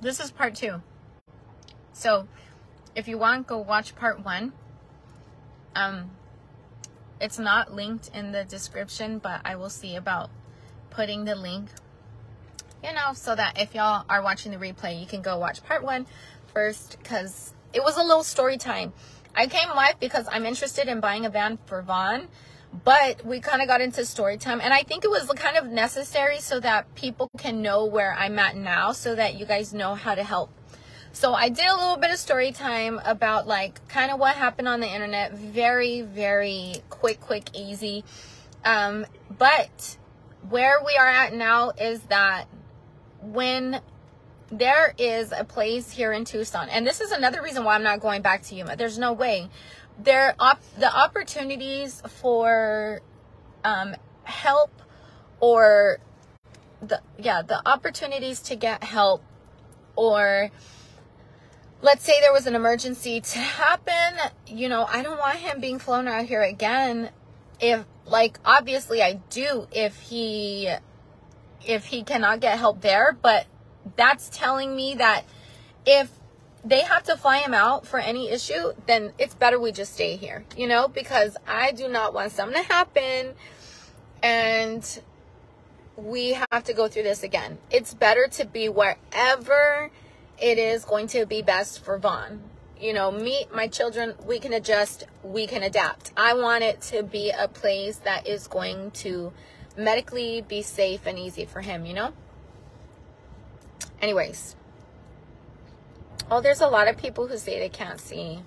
this is part 2. So if you want, go watch part 1. It's not linked in the description, but I will see about putting the link, you know, so that if y'all are watching the replay, you can go watch part 1 first, because it was a little story time. I came live because I'm interested in buying a van for Vaughn, but we kind of got into story time, and I think it was kind of necessary so that people can know where I'm at now, so that you guys know how to help. So I did a little bit of story time about like kind of what happened on the internet. Very, very quick, easy. But where we are at now is that when there is a place here in Tucson, and this is another reason why I'm not going back to Yuma. There's no way. The opportunities for help, or the opportunities to get help, or let's say there was an emergency to happen, you know, I don't want him being flown out here again. If, like, obviously I do if he cannot get help there, but that's telling me that if they have to fly him out for any issue, then it's better we just stay here, you know, because I do not want something to happen and we have to go through this again. It's better to be wherever it is going to be best for Vaughn. You know, me, my children, we can adjust, we can adapt. I want it to be a place that is going to medically be safe and easy for him, you know? Anyways. Oh, there's a lot of people who say they can't see.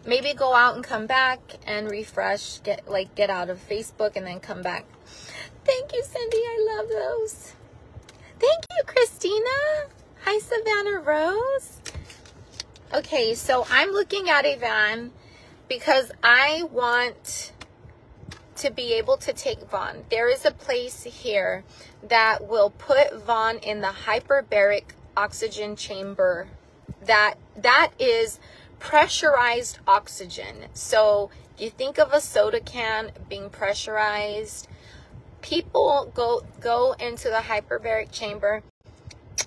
Maybe go out and come back and refresh, get out of Facebook and then come back. Thank you, Cindy. I love those. Thank you, Christina. Hi, Savannah Rose. Okay, so I'm looking at a van because I want to be able to take Vaughn. There is a place here that will put Vaughn in the hyperbaric oxygen chamber. That is pressurized oxygen. So you think of a soda can being pressurized. People go into the hyperbaric chamber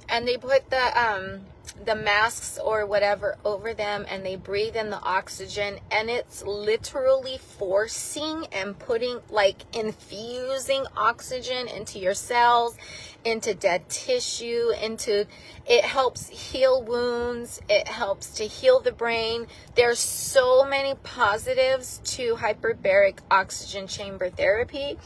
and they put the masks or whatever over them, and they breathe in the oxygen, and it's literally forcing and putting, like, infusing oxygen into your cells, into dead tissue, it helps heal wounds, it helps to heal the brain. There's so many positives to hyperbaric oxygen chamber therapy.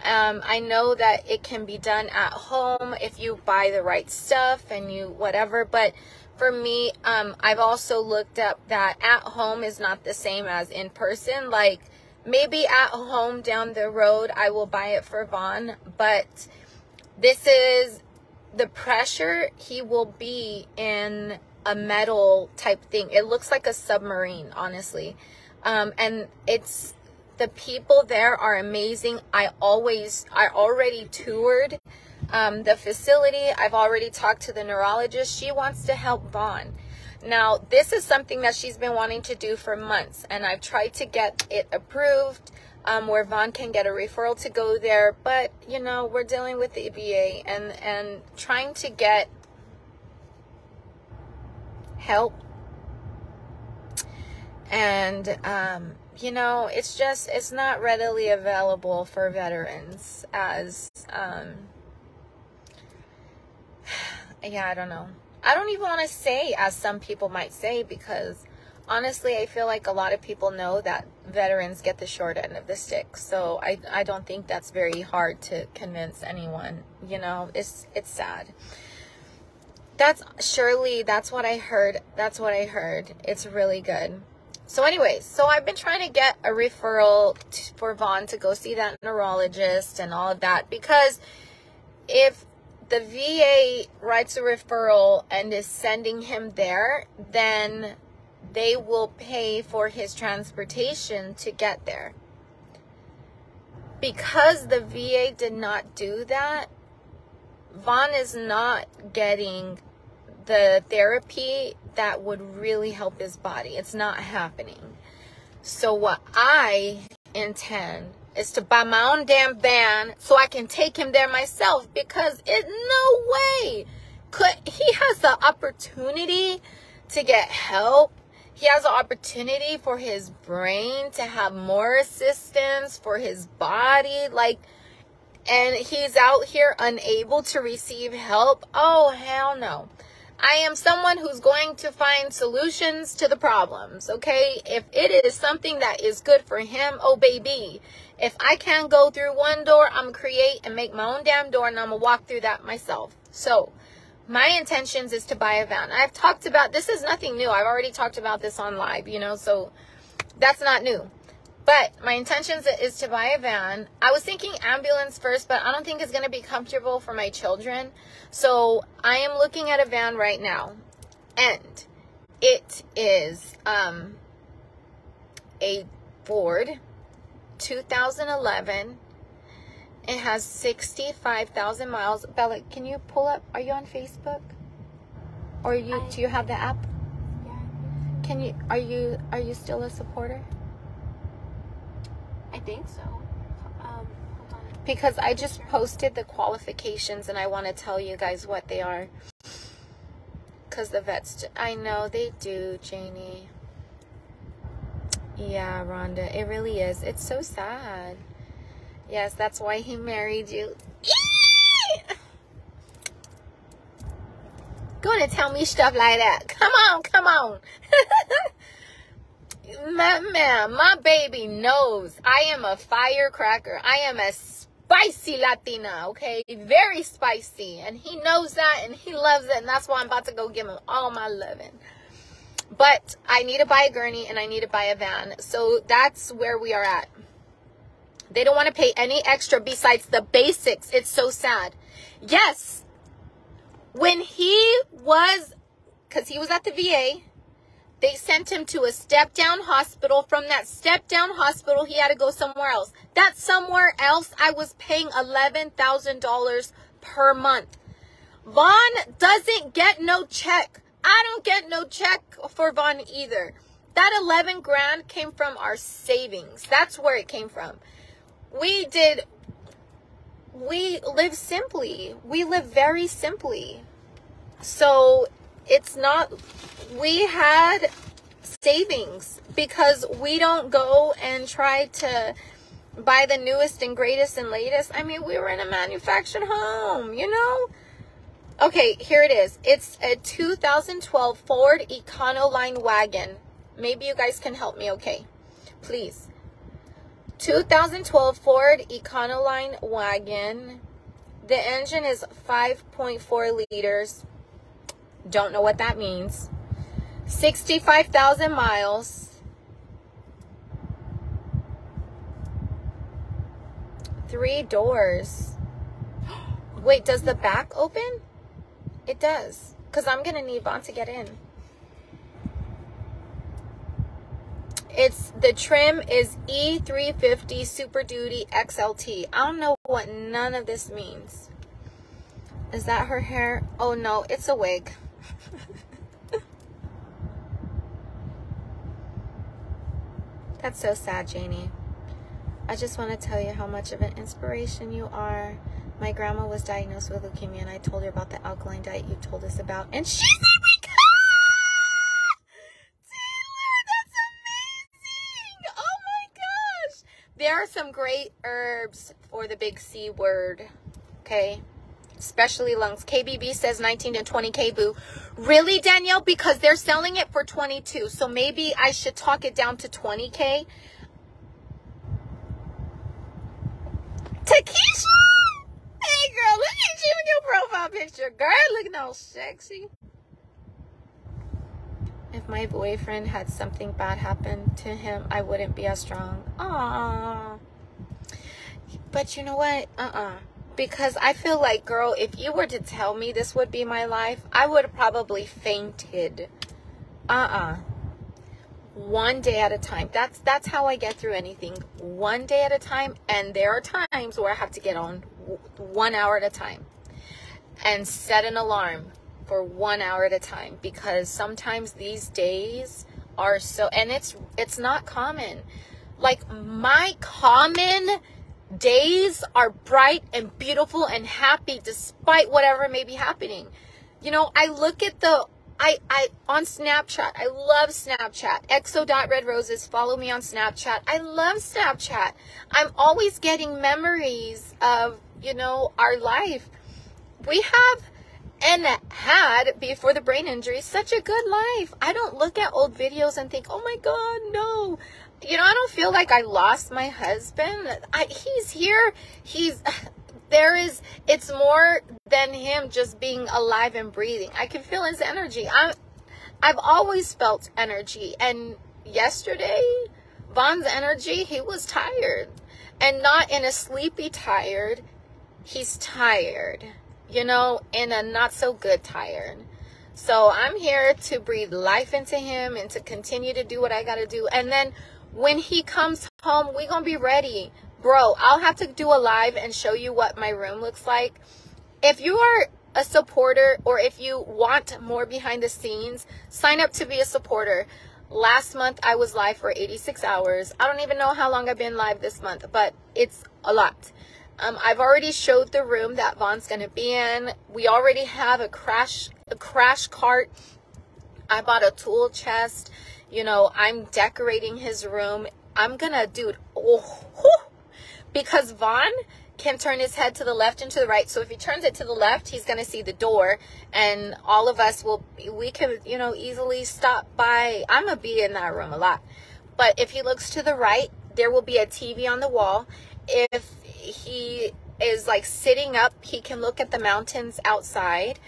I know that it can be done at home if you buy the right stuff and you whatever, but for me, I've also looked up that at home is not the same as in person. Like, maybe at home down the road I will buy it for Vaughn, but this is the pressure. He will be in a metal type thing. It looks like a submarine, honestly. And it's, the people there are amazing. I already toured the facility. I've already talked to the neurologist. She wants to help Vaughn. Now, this is something that she's been wanting to do for months, and I've tried to get it approved where Vaughn can get a referral to go there. But, you know, we're dealing with the VA and trying to get help. And, you know, it's not readily available for veterans as, yeah, I don't know. I don't even want to say as some people might say, because honestly, I feel like a lot of people know that veterans get the short end of the stick. So I don't think that's very hard to convince anyone, you know. It's sad. That's what I heard. That's what I heard. It's really good. So anyways, so I've been trying to get a referral for Vaughn to go see that neurologist and all of that, because if the VA writes a referral and is sending him there, then they will pay for his transportation to get there. Because the VA did not do that, Vaughn is not getting the therapy that would really help his body. It's not happening. So what I intend is to buy my own damn van so I can take him there myself, because no way He has the opportunity to get help. He has the opportunity for his brain to have more assistance, for his body, like, and he's out here unable to receive help. Oh, hell no. I am someone who's going to find solutions to the problems, okay? If it is something that is good for him, oh, baby. If I can't go through one door, I'm going to create and make my own damn door, and I'm going to walk through that myself. So, my intentions is to buy a van. I've talked about, this is nothing new. I've already talked about this on live, you know, so that's not new. But my intentions is to buy a van. I was thinking ambulance first, but I don't think it's going to be comfortable for my children. So I am looking at a van right now. And it is a Ford 2011. It has 65,000 miles. Bella, can you pull up? Are you on Facebook? Or do you have the app? Yeah. Can you? Are you still a supporter? I think so. Hold on. Because I just posted the qualifications and I want to tell you guys what they are. Because the vets, I know they do, Janie. Yeah, Rhonda, it really is. It's so sad. Yes, that's why he married you. Going to tell me stuff like that. Come on, come on. My baby knows I am a firecracker. I am a spicy Latina, okay? Very spicy. And he knows that and he loves it. And that's why I'm about to go give him all my loving. But I need to buy a gurney and I need to buy a van. So that's where we are at. They don't want to pay any extra besides the basics. It's so sad. Yes. When he was, because he was at the VA, they sent him to a step-down hospital. From that step-down hospital, he had to go somewhere else. That somewhere else, I was paying $11,000 per month. Vaughn doesn't get no check. I don't get no check for Vaughn either. That 11 grand came from our savings. That's where it came from. We live simply. We live very simply. So it's not, we had savings because we don't go and try to buy the newest and greatest and latest. I mean, we were in a manufactured home, you know? Okay, here it is. It's a 2012 Ford Econoline wagon. Maybe you guys can help me, okay? Please. 2012 Ford Econoline wagon. The engine is 5.4 liters. Don't know what that means. 65,000 miles. 3 doors. Wait, does the back open? It does. Because I'm going to need Vaughn to get in. The trim is E350 Super Duty XLT. I don't know what none of this means. Is that her hair? Oh no, it's a wig. That's so sad, Janie. I just want to tell you how much of an inspiration you are. My grandma was diagnosed with leukemia and I told her about the alkaline diet you told us about. And she said we could! There are some great herbs for the big C word, okay? Especially lungs. KBB says 19 to 20K, boo. Really, Danielle? Because they're selling it for 22. So maybe I should talk it down to 20K. Takesha! Hey, girl, look at you in your profile picture. Girl, looking all sexy. If my boyfriend had something bad happen to him, I wouldn't be as strong. Aww. But you know what? Because I feel like, girl, if you were to tell me this would be my life, I would have probably fainted. One day at a time. That's how I get through anything. One day at a time. And there are times where I have to get on 1 hour at a time. And set an alarm for 1 hour at a time, because sometimes these days are so, and it's not common. Like, my common days are bright and beautiful and happy despite whatever may be happening. You know, I look at the, on Snapchat, I love Snapchat. exo.redroses, follow me on Snapchat. I love Snapchat. I'm always getting memories of, you know, our life. We have and had, before the brain injury, such a good life. I don't look at old videos and think, oh my God, no. You know, I don't feel like I lost my husband. He's here. It's more than him just being alive and breathing. I can feel his energy. I've always felt energy. And yesterday, Von's energy, he was tired. And not in a sleepy tired. He's tired. You know, in a not so good tired. So I'm here to breathe life into him and to continue to do what I got to do. And then when he comes home, we're going to be ready. Bro, I'll have to do a live and show you what my room looks like. If you are a supporter, or if you want more behind the scenes, sign up to be a supporter. Last month, I was live for 86 hours. I don't even know how long I've been live this month, but it's a lot. I've already showed the room that Von's going to be in. We already have a crash cart. I bought a tool chest. You know, I'm decorating his room. I'm going to, dude, because Von can turn his head to the left and to the right. So if he turns it to the left, he's going to see the door, and all of us we can, you know, easily stop by. I'm going to be in that room a lot. But if he looks to the right, there will be a TV on the wall. If he is like sitting up, he can look at the mountains outside.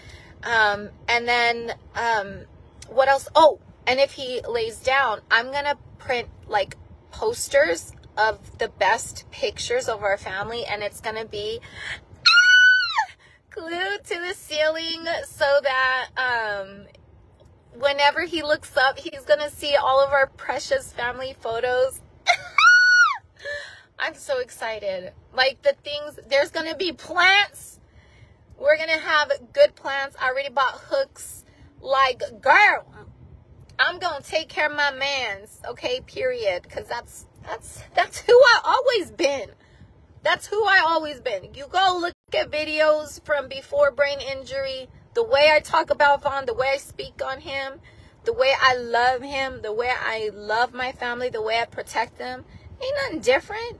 And then, what else? Oh, and if he lays down, I'm going to print like posters of the best pictures of our family, and it's going to be glued to the ceiling so that, whenever he looks up, he's going to see all of our precious family photos. I'm so excited. Like the things, there's going to be plants. We're going to have good plants. I already bought hooks. Like, girl, I'm going to take care of my mans. Okay, period. Because that's who I always been. That's who I always been. You go look at videos from before brain injury. The way I talk about Von, the way I speak on him, the way I love him, the way I love my family, the way I protect them. Ain't nothing different.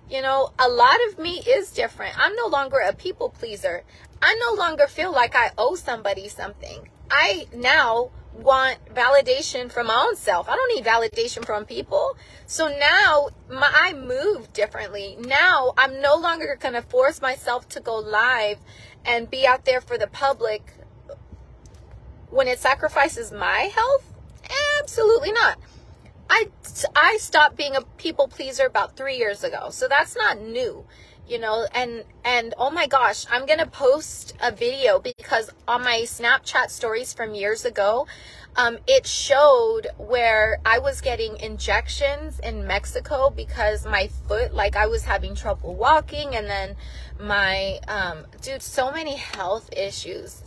You know, a lot of me is different. I'm no longer a people pleaser. I no longer feel like I owe somebody something. I now want validation from my own self. I don't need validation from people. So now I move differently. Now I'm no longer going to force myself to go live and be out there for the public when it sacrifices my health. Absolutely not. I stopped being a people pleaser about 3 years ago. So that's not new, you know, and oh my gosh, I'm going to post a video because on my Snapchat stories from years ago, it showed where I was getting injections in Mexico because my foot, like I was having trouble walking, and then my, dude, so many health issues.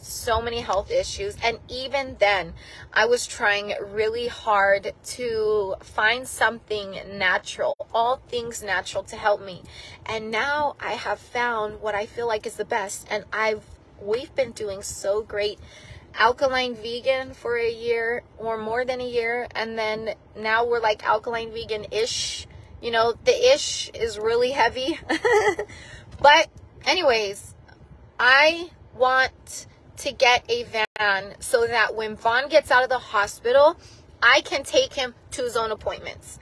And even then I was trying really hard to find something natural, all things natural to help me. And now I have found what I feel like is the best. And we've been doing so great. Alkaline vegan for a year or more than a year, and then now we're like alkaline vegan-ish. You know, the ish is really heavy. But anyways, I want to get a van so that when Von gets out of the hospital, I can take him to his own appointments.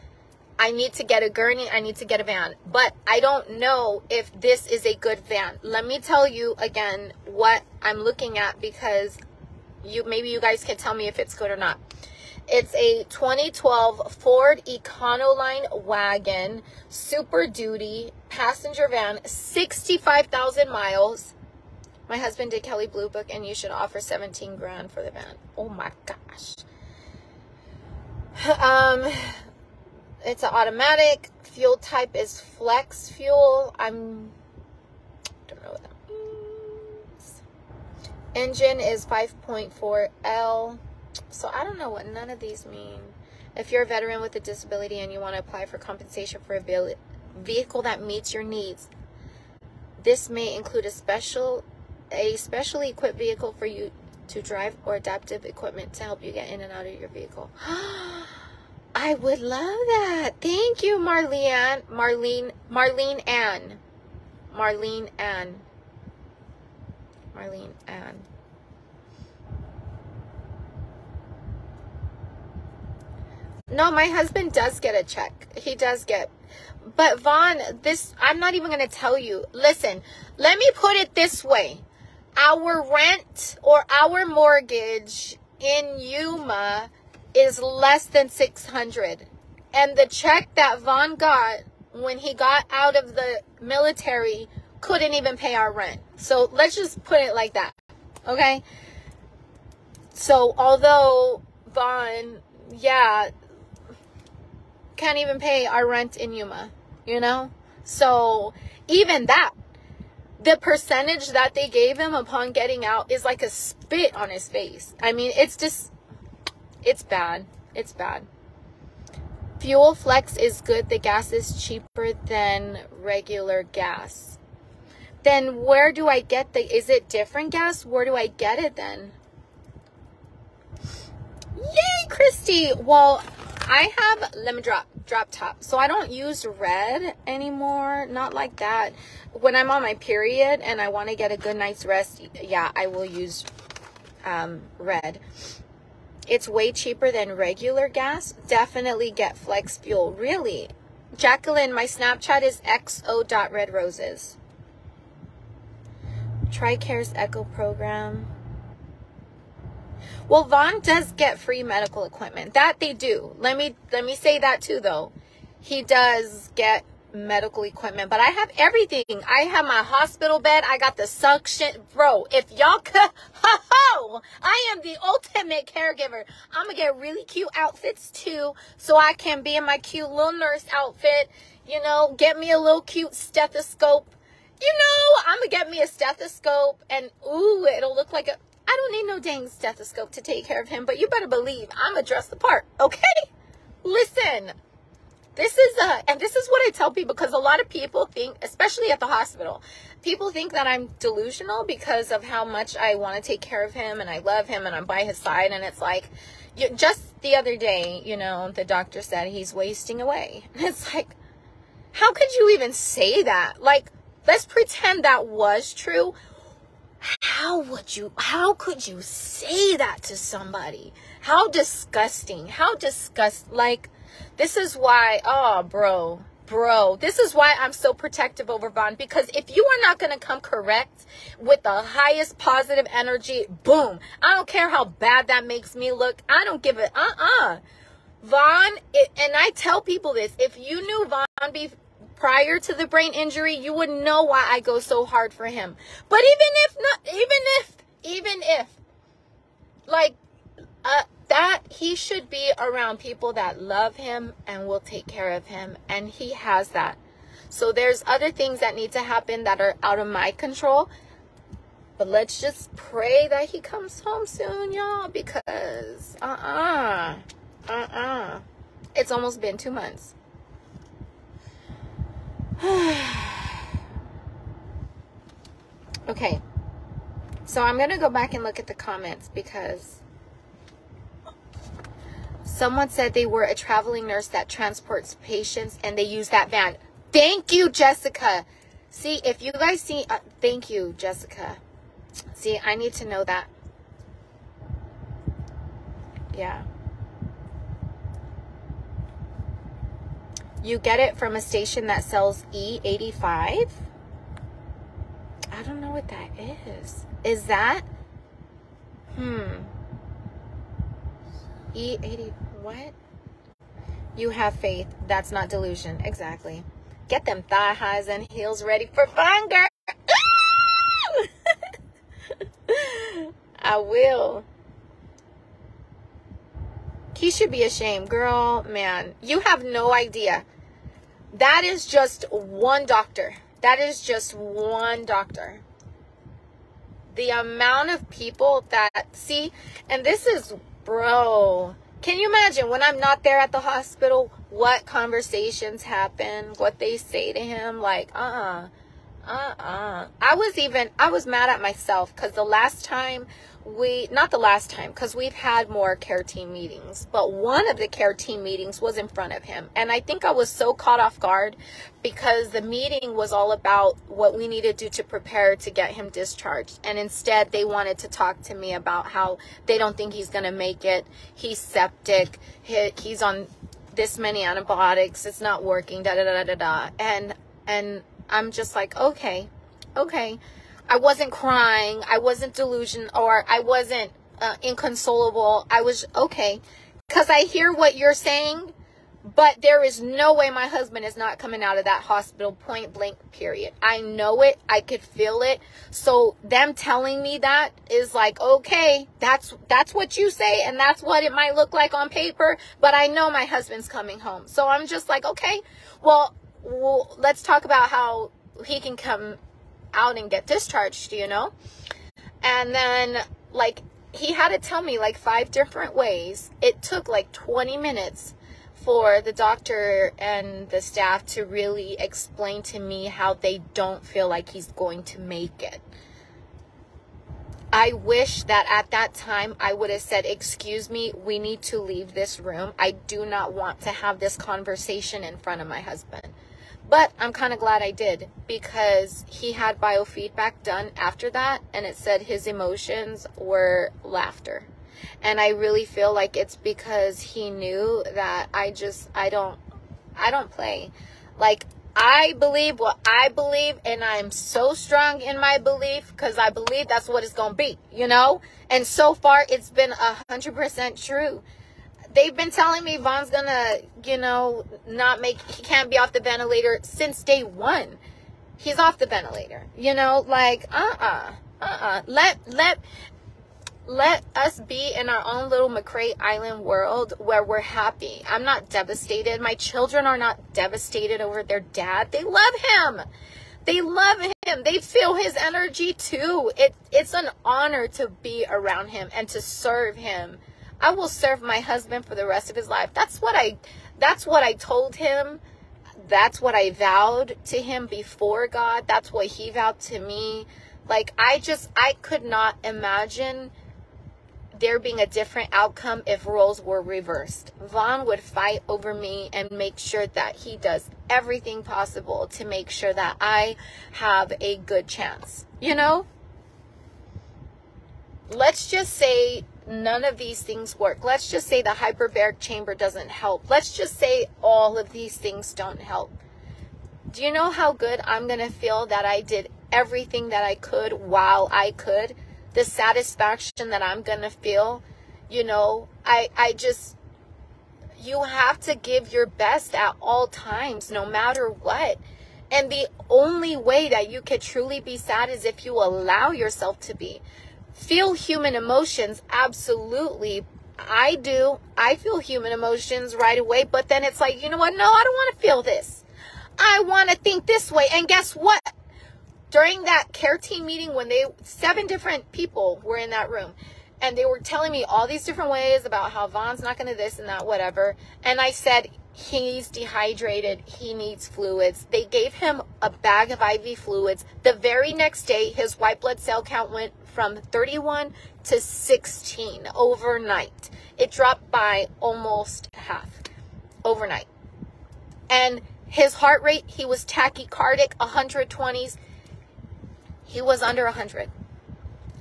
I need to get a gurney. I need to get a van. But I don't know if this is a good van. Let me tell you again what I'm looking at, because maybe you guys can tell me if it's good or not. It's a 2012 Ford Econoline wagon, Super Duty, passenger van, 65,000 miles. My husband did Kelly Blue Book, and you should offer 17 grand for the van. Oh my gosh. It's an automatic. Fuel type is flex fuel. I don't know what that means. Engine is 5.4L. So I don't know what none of these mean. If you're a veteran with a disability and you want to apply for compensation for a vehicle that meets your needs, this may include a specially equipped vehicle for you to drive or adaptive equipment to help you get in and out of your vehicle. I would love that. Thank you, Marlene Ann. No, my husband does get a check. He does get. But Vaughn, I'm not even going to tell you. Listen, let me put it this way. Our rent or our mortgage in Yuma is less than $600. And the check that Vaughn got when he got out of the military couldn't even pay our rent. So let's just put it like that. Okay? So although Vaughn, yeah, can't even pay our rent in Yuma, you know? So even that, the percentage that they gave him upon getting out is like a spit on his face. I mean, it's just, it's bad. It's bad. Fuel Flex is good. The gas is cheaper than regular gas. Then where do I get is it different gas? Where do I get it then? Yay, Christy. Well, I have lemon drop top. So I don't use red anymore. Not like that. When I'm on my period and I want to get a good night's rest, yeah, I will use red. It's way cheaper than regular gas. Definitely get Flex Fuel. Really? Jacqueline, my Snapchat is xo.redroses. TRICARE's Echo program. Well, Vaughn does get free medical equipment. That they do. Let me say that too, though. He does get medical equipment, but I have everything. I have my hospital bed. I got the suction. Bro, if y'all could, I am the ultimate caregiver. I'm going to get really cute outfits too, so I can be in my cute little nurse outfit. You know, get me a little cute stethoscope. You know, I'm going to get me a stethoscope, and ooh, it'll look like I don't need no dang stethoscope to take care of him, but you better believe I'm going to dress the part, okay? Listen, this is what I tell people, because a lot of people think, especially at the hospital, people think that I'm delusional because of how much I want to take care of him and I love him and I'm by his side. And it's like, just the other day, you know, the doctor said he's wasting away. And it's like, how could you even say that? Like, let's pretend that was true. How could you say that to somebody? How disgusting. Like, this is why, bro, this is why I'm so protective over Vaughn, because if you are not going to come correct with the highest positive energy, boom, I don't care how bad that makes me look. I don't give it, Vaughn, and I tell people this, if you knew Vaughn prior to the brain injury, you would know why I go so hard for him. But even if, like, that he should be around people that love him and will take care of him, and he has that. So there's other things that need to happen that are out of my control, but let's just pray that he comes home soon, y'all, because it's almost been 2 months. Okay, so I'm gonna go back and look at the comments, because someone said they were a traveling nurse that transports patients and they use that van. Thank you, Jessica. See, if you guys see, thank you, Jessica. See, I need to know that. Yeah. You get it from a station that sells E85? I don't know what that is. Is that? E80, what? You have faith. That's not delusion. Exactly. Get them thigh highs and heels ready for fun, girl. I will. He should be ashamed. Girl, man, you have no idea. That is just one doctor. That is just one doctor. The amount of people that see, and this is, bro, can you imagine when I'm not there at the hospital, what conversations happen, what they say to him? Like, I was mad at myself because not the last time, because we've had more care team meetings, but one of the care team meetings was in front of him. And I think I was so caught off guard because the meeting was all about what we needed to do to prepare to get him discharged. And instead they wanted to talk to me about how they don't think he's going to make it. He's septic. He's on this many antibiotics. It's not working, da da da da da. And I'm just like, okay. I wasn't crying. I wasn't delusional, or I wasn't inconsolable. I was okay. Because I hear what you're saying, but there is no way my husband is not coming out of that hospital, point blank, period. I know it. I could feel it. So them telling me that is like, okay, that's what you say, and that's what it might look like on paper, but I know my husband's coming home. So I'm just like, okay, well, let's talk about how he can come out and get discharged, you know? And then, like, he had to tell me like 5 different ways. It took like 20 minutes for the doctor and the staff to really explain to me how they don't feel like he's going to make it. I wish that at that time I would have said, excuse me, we need to leave this room. I do not want to have this conversation in front of my husband. But I'm kind of glad I did, because he had biofeedback done after that, and it said his emotions were laughter. And I really feel like it's because he knew that I don't play. Like, I believe what I believe, and I'm so strong in my belief because I believe that's what it's going to be, you know? And so far, it's been 100% true. They've been telling me Von's gonna, you know, he can't be off the ventilator since day 1. He's off the ventilator, you know, like, let us be in our own little Mccray Island world where we're happy. I'm not devastated. My children are not devastated over their dad. They love him. They love him. They feel his energy too. It's an honor to be around him and to serve him. I will serve my husband for the rest of his life. That's what I told him. That's what I vowed to him before God. That's what he vowed to me. Like, I could not imagine there being a different outcome if roles were reversed. Von would fight over me and make sure that he does everything possible to make sure that I have a good chance. You know? Let's just say none of these things work. Let's just say the hyperbaric chamber doesn't help. Let's just say all of these things don't help. Do you know how good I'm going to feel that I did everything that I could while I could? The satisfaction that I'm going to feel, you know, you have to give your best at all times, no matter what. And the only way that you can truly be sad is if you allow yourself to be. Feel human emotions, absolutely. I do. I feel human emotions right away, but then it's like, you know what? No, I don't want to feel this. I want to think this way. And guess what? During that care team meeting, when 7 different people were in that room, and they were telling me all these different ways about how Von's not going to this and that, whatever. And I said, he's dehydrated. He needs fluids. They gave him a bag of IV fluids. The very next day, his white blood cell count went from 31 to 16 overnight. It dropped by almost half overnight. And his heart rate, he was tachycardic, 120s. He was under 100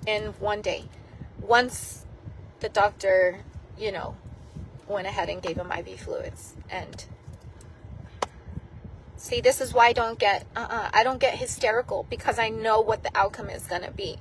in one day. Once the doctor, you know, went ahead and gave him IV fluids. And see, this is why I don't get hysterical, because I know what the outcome is going to be.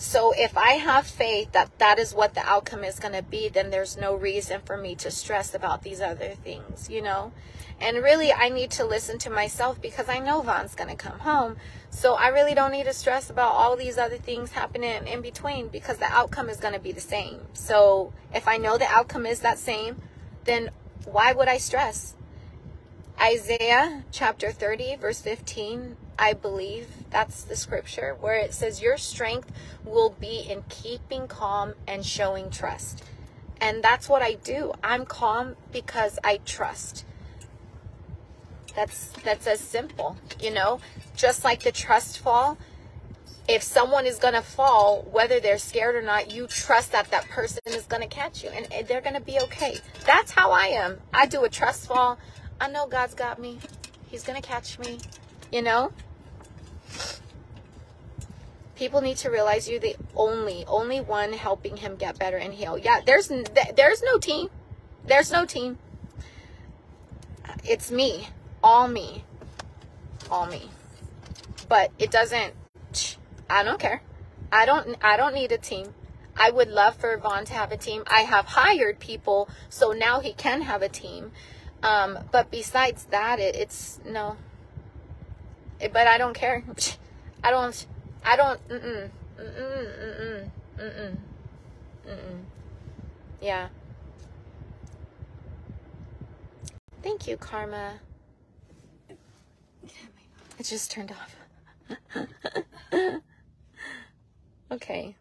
So if I have faith that that is what the outcome is going to be, then there's no reason for me to stress about these other things, you know. And really, I need to listen to myself, because I know Von's going to come home. So I really don't need to stress about all these other things happening in between, because the outcome is going to be the same. So if I know the outcome is that same, then why would I stress? Isaiah chapter 30, verse 15, I believe that's the scripture where it says your strength will be in keeping calm and showing trust. And that's what I do. I'm calm because I trust. That's as simple, you know, just like the trust fall. If someone is going to fall, whether they're scared or not, you trust that that person is going to catch you and they're going to be okay. That's how I am. I do a trust fall. I know God's got me. He's going to catch me, you know. People need to realize you're the only one helping him get better and heal. Yeah, there's no team. There's no team. It's me. All me. All me. But it doesn't, I don't care. I don't need a team. I would love for Vaughn to have a team. I have hired people, so now he can have a team. But besides that, it's no. But I don't care. Yeah. Thank you, Karma. It just turned off. Okay.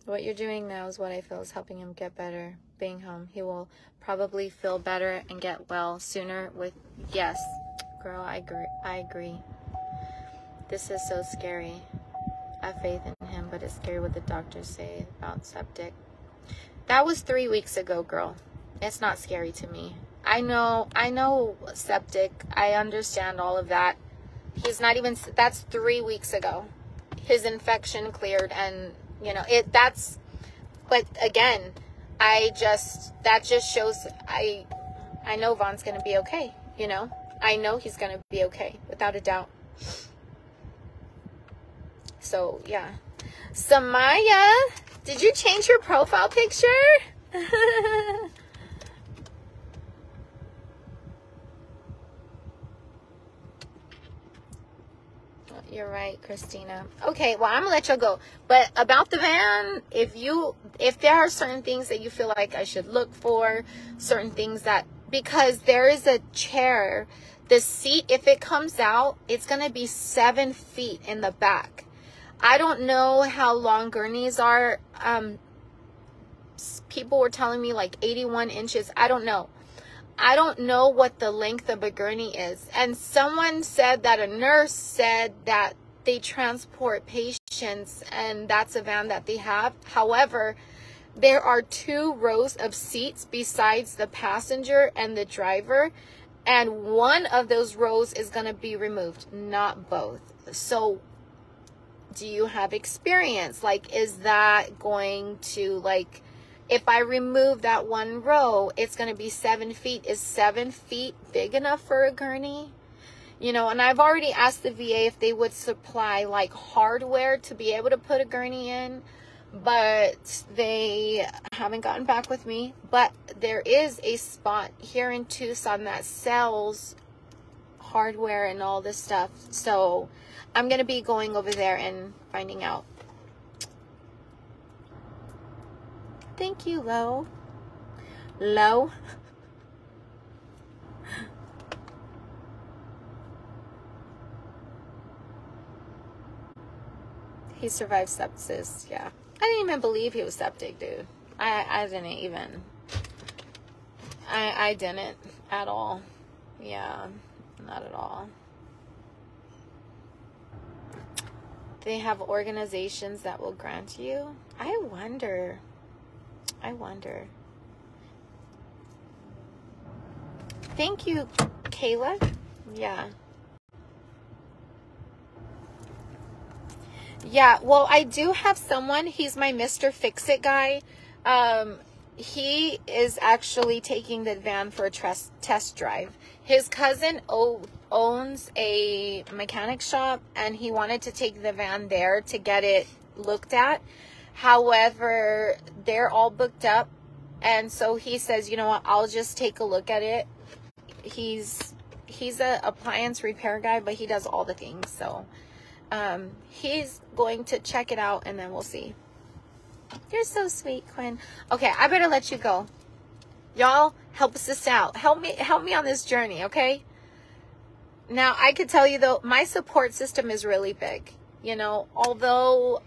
What you're doing now is what I feel is helping him get better. Being home, he will probably feel better and get well sooner with, yes, girl, I agree. This is so scary. I have faith in him, but it's scary what the doctors say about septic. That was 3 weeks ago, girl. It's not scary to me. I know septic. I understand all of that. He's not even, that's 3 weeks ago. His infection cleared and, you know, but again, that just shows, I know Vaughn's going to be okay, you know. I know he's going to be okay, without a doubt. So, yeah. Samaya, did you change your profile picture? You're right, Christina. Okay, well, I'm gonna let you go. But about the van, if there are certain things that you feel like I should look for, certain things that, because there is a chair, the seat, if it comes out, it's gonna be 7 feet in the back. I don't know how long gurneys are. People were telling me like 81 inches. I don't know. I don't know what the length of a gurney is. And someone said that a nurse said that they transport patients and that's a van that they have. However, there are 2 rows of seats besides the passenger and the driver. And one of those rows is going to be removed, not both. So do you have experience? Like, is that going to, like, if I remove that one row, it's going to be 7 feet. Is 7 feet big enough for a gurney? You know, and I've already asked the VA if they would supply like hardware to be able to put a gurney in, but they haven't gotten back with me. But there is a spot here in Tucson that sells hardware and all this stuff. So I'm going to be going over there and finding out. Thank you, Lo. He survived sepsis, yeah. I didn't even believe he was septic, dude. I didn't even. I didn't at all. Yeah, not at all. They have organizations that will grant you. I wonder. Thank you, Kayla. Yeah. Yeah, well, I do have someone. He's my Mr. Fix-It guy. He is actually taking the van for a test drive. His cousin owns a mechanic shop, and he wanted to take the van there to get it looked at. However, they're all booked up, and so he says, you know what, I'll just take a look at it. He's a appliance repair guy, but he does all the things, so he's going to check it out, and then we'll see. You're so sweet, Quinn. Okay, I better let you go. Y'all, help us out. Help me on this journey, okay? Now, I could tell you, though, my support system is really big. You know, although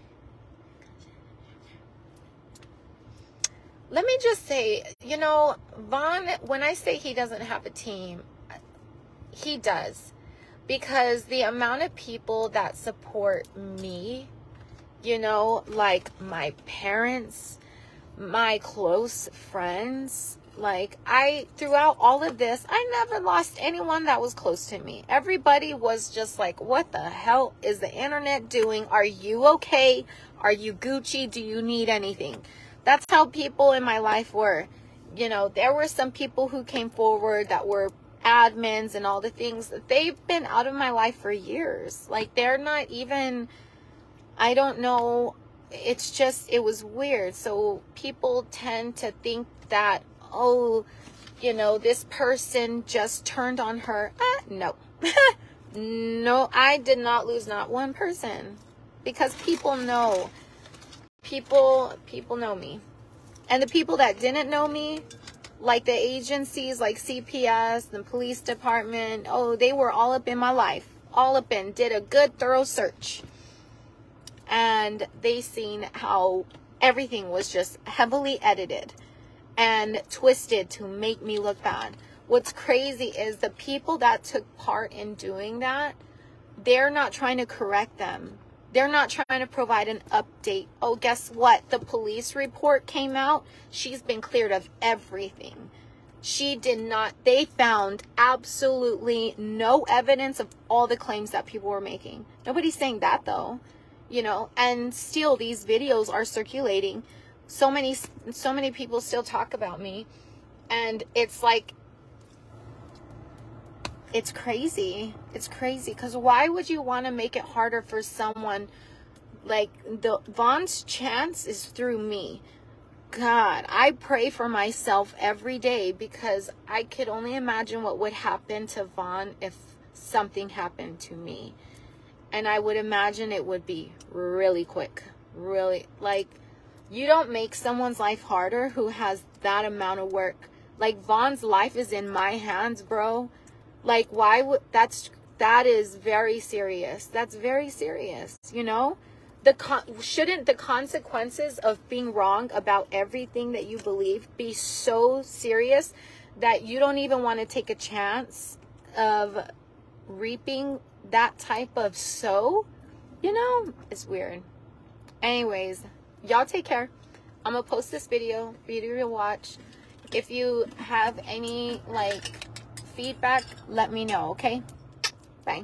let me just say, you know, Von, when I say he doesn't have a team, he does. Because the amount of people that support me, you know, like my parents, my close friends, like throughout all of this, I never lost anyone that was close to me. Everybody was just like, what the hell is the internet doing? Are you okay? Are you Gucci? Do you need anything? That's how people in my life were. You know, there were some people who came forward that were admins and all the things. They've been out of my life for years. Like, they're not even, I don't know. It's just, it was weird. So people tend to think that, oh, you know, this person just turned on her. No. No, I did not lose not one person. Because people know. People know me. And the people that didn't know me, like the agencies, like CPS, the police department, oh, they were all up in my life. All up in. Did a good, thorough search. And they seen how everything was just heavily edited and twisted to make me look bad. What's crazy is the people that took part in doing that, they're not trying to correct them. They're not trying to provide an update. Oh, guess what? The police report came out. She's been cleared of everything. She did not. They found absolutely no evidence of all the claims that people were making. Nobody's saying that, though. You know, and still these videos are circulating. So many people still talk about me. And it's like, it's crazy. It's crazy. Because why would you want to make it harder for someone? Like, Von's chance is through me. God, I pray for myself every day because I could only imagine what would happen to Von if something happened to me. And I would imagine it would be really quick. Really, like, you don't make someone's life harder who has that amount of work. Like, Von's life is in my hands, bro. Like, why would, that is very serious. That's very serious, you know? Shouldn't the consequences of being wrong about everything that you believe be so serious that you don't even want to take a chance of reaping that type of you know? It's weird. Anyways, y'all take care. I'm gonna post this video for you to watch. If you have any like feedback, let me know. Okay, bye.